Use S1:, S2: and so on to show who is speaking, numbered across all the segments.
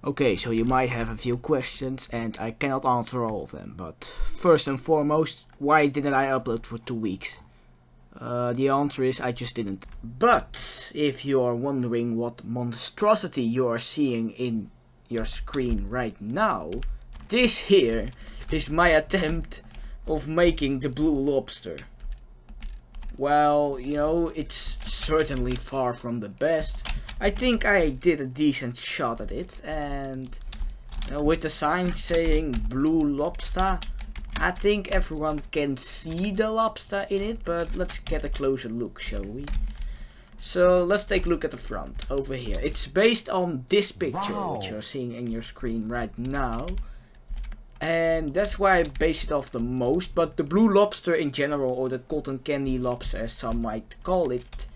S1: Okay, so you might have a few questions and I cannot answer all of them, but first and foremost, why didn't I upload for 2 weeks? The answer is I just didn't. But if you are wondering what monstrosity you are seeing in your screen right now, this here is my attempt of making the blue lobster. Well, it's certainly far from the best. I think I did a decent shot at it, and with the sign saying blue lobster, I think everyone can see the lobster in it, but let's get a closer look, shall we? So let's take a look at the front over here. It's based on this picture, which you're seeing in your screen right now. And that's why I base it off the most, but the blue lobster in general, or the cotton candy lobster as some might call it,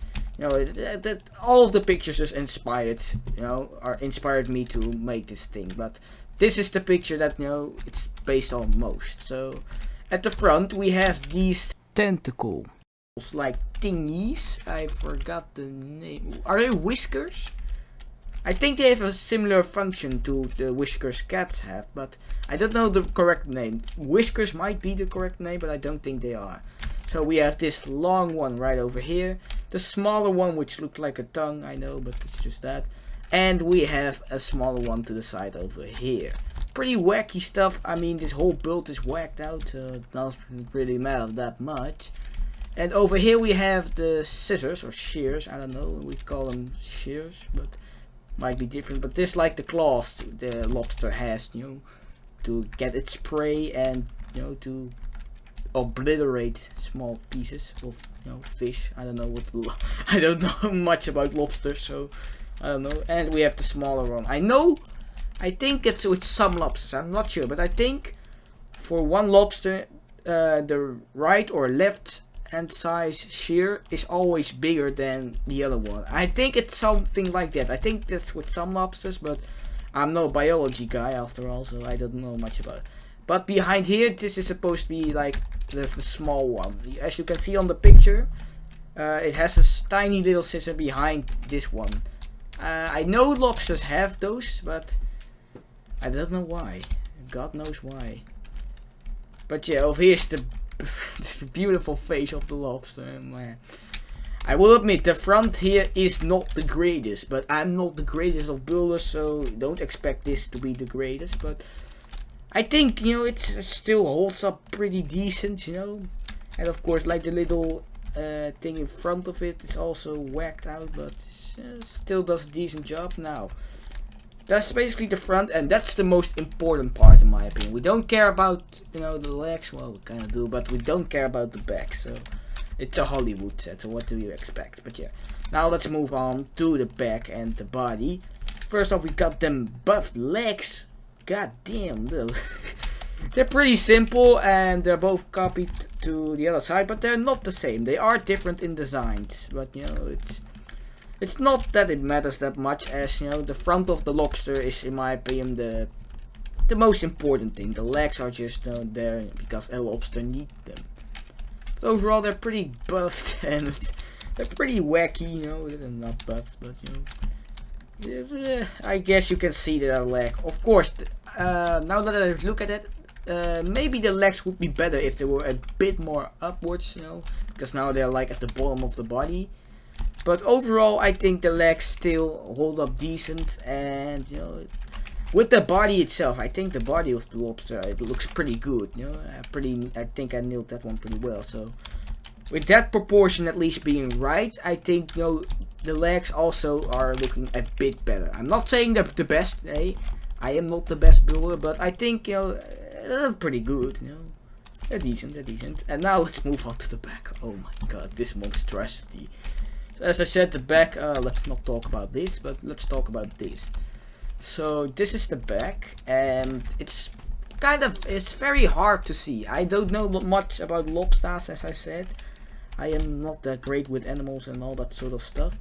S1: all of the pictures just inspired me to make this thing. But this is the picture that it's based on most. So at the front we have these tentacles like thingies. I forgot the name. Are they whiskers? I think they have a similar function to the whiskers cats have, but I don't know the correct name. Whiskers might be the correct name, but I don't think they are. So we have this long one right over here. The smaller one, which looks like a tongue, I know, but it's just that. And we have a smaller one to the side over here. Pretty wacky stuff. I mean, this whole build is whacked out, so it doesn't really matter that much. And over here we have the scissors, or shears, I don't know, we call them shears, but might be different. But this like the claws the lobster has, to get its prey and to obliterate small pieces of fish. I don't know I don't know much about lobsters, so I don't know. And we have the smaller one. I think it's with some lobsters, I'm not sure, but I think for one lobster the right or left hand size shear is always bigger than the other one. I think it's something like that. I think that's with some lobsters, but I'm no biology guy after all, so I don't know much about it. But behind here, this is supposed to be like the small one. As you can see on the picture, it has a tiny little scissor behind this one. I know lobsters have those, but I don't know why. God knows why. But yeah, over here's the beautiful face of the lobster, man. I will admit the front here is not the greatest, but I'm not the greatest of builders, so don't expect this to be the greatest. But I think it still holds up pretty decent, and of course like the little thing in front of it is also whacked out, but still does a decent job. Now that's basically the front, and that's the most important part in my opinion. We don't care about the legs, well we kind of do, but we don't care about the back. So it's a Hollywood set, so what do you expect? But yeah, now let's move on to the back and the body. First off, we got them buffed legs. God damn, they're pretty simple, and they're both copied to the other side, but they're not the same. They are different in designs, but it's not that it matters that much, as the front of the lobster is in my opinion the most important thing. The legs are just there because a lobster needs them. But overall they're pretty buffed and they're pretty wacky, they're not buffed, but I guess you can see their leg. Of course, now that I look at it, maybe the legs would be better if they were a bit more upwards, because now they're like at the bottom of the body. But overall, I think the legs still hold up decent, and with the body itself, I think the body of the lobster, it looks pretty good. I think I nailed that one pretty well. So with that proportion at least being right, I think the legs also are looking a bit better. I'm not saying they're the best, I am not the best builder, but I think they're pretty good. They're decent. And now let's move on to the back. Oh my god, this monstrosity. So as I said, the back, let's not talk about this, but let's talk about this. So this is the back, and it's very hard to see. I don't know much about lobsters, as I said. I am not that great with animals and all that sort of stuff.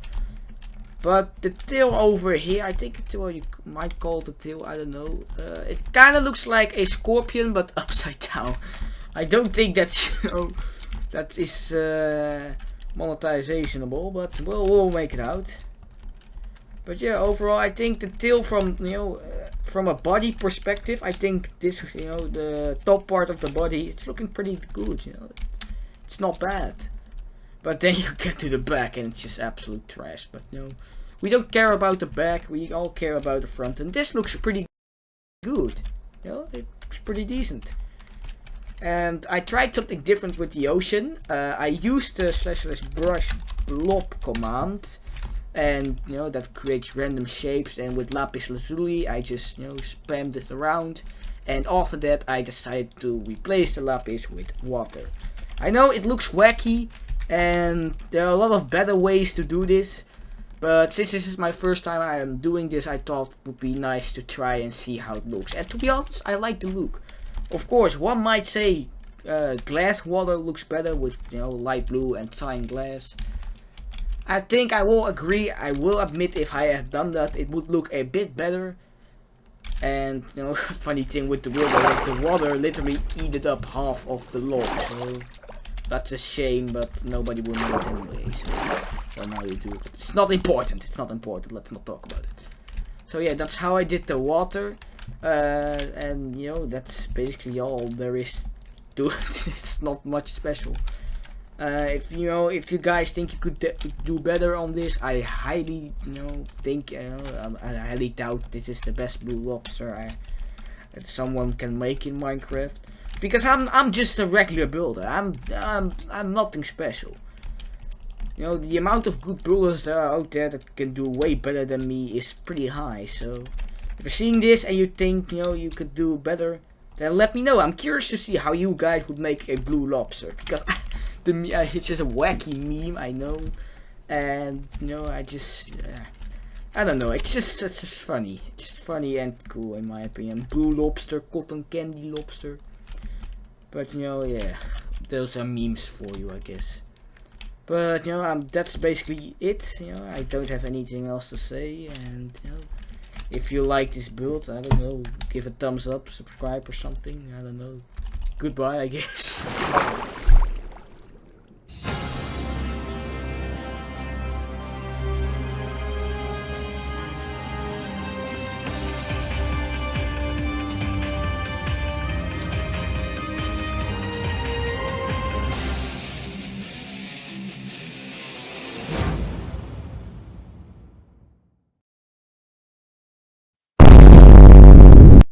S1: But the tail over here, I think you might call it the tail, I don't know. It kind of looks like a scorpion, but upside down. I don't think that's, that is monetizationable, but we'll make it out. But yeah, overall I think the tail from from a body perspective, I think this, you know, the top part of the body, it's looking pretty good, you know. It's not bad. But then you get to the back and it's just absolute trash. But you know, we don't care about the back, we all care about the front. And this looks pretty good. You know, it's pretty decent. And I tried something different with the ocean. I used the //brush blob command. And you know, that creates random shapes, and with lapis lazuli I just, you know, spammed it around, and after that I decided to replace the lapis with water. I know it looks wacky and there are a lot of better ways to do this, but since this is my first time I am doing this, I thought it would be nice to try and see how it looks. And to be honest, I like the look. Of course, one might say glass water looks better with, you know, light blue and cyan glass. I think I will agree, I will admit if I had done that it would look a bit better. And you know, funny thing with the water literally eated up half of the log, so that's a shame, but nobody will know it anyway, so well, now you do. But it's not important, let's not talk about it. So yeah, that's how I did the water, and you know, that's basically all there is to it. It's not much special. If you guys think you could do better on this, I highly, I highly doubt this is the best blue lobster someone can make in Minecraft, because I'm just a regular builder. I'm nothing special. You know, the amount of good builders that are out there that can do way better than me is pretty high. So if you're seeing this and you think, you know, you could do better, then let me know. I'm curious to see how you guys would make a blue lobster, because it's just a wacky meme, I know, and you know, I don't know, it's just funny. It's just funny and cool in my opinion. Blue lobster, cotton candy lobster. But you know, yeah, those are memes for you, I guess. But you know, that's basically it. You know, I don't have anything else to say, and you know, if you like this build, I don't know, give a thumbs up, subscribe or something. I don't know. Goodbye, I guess.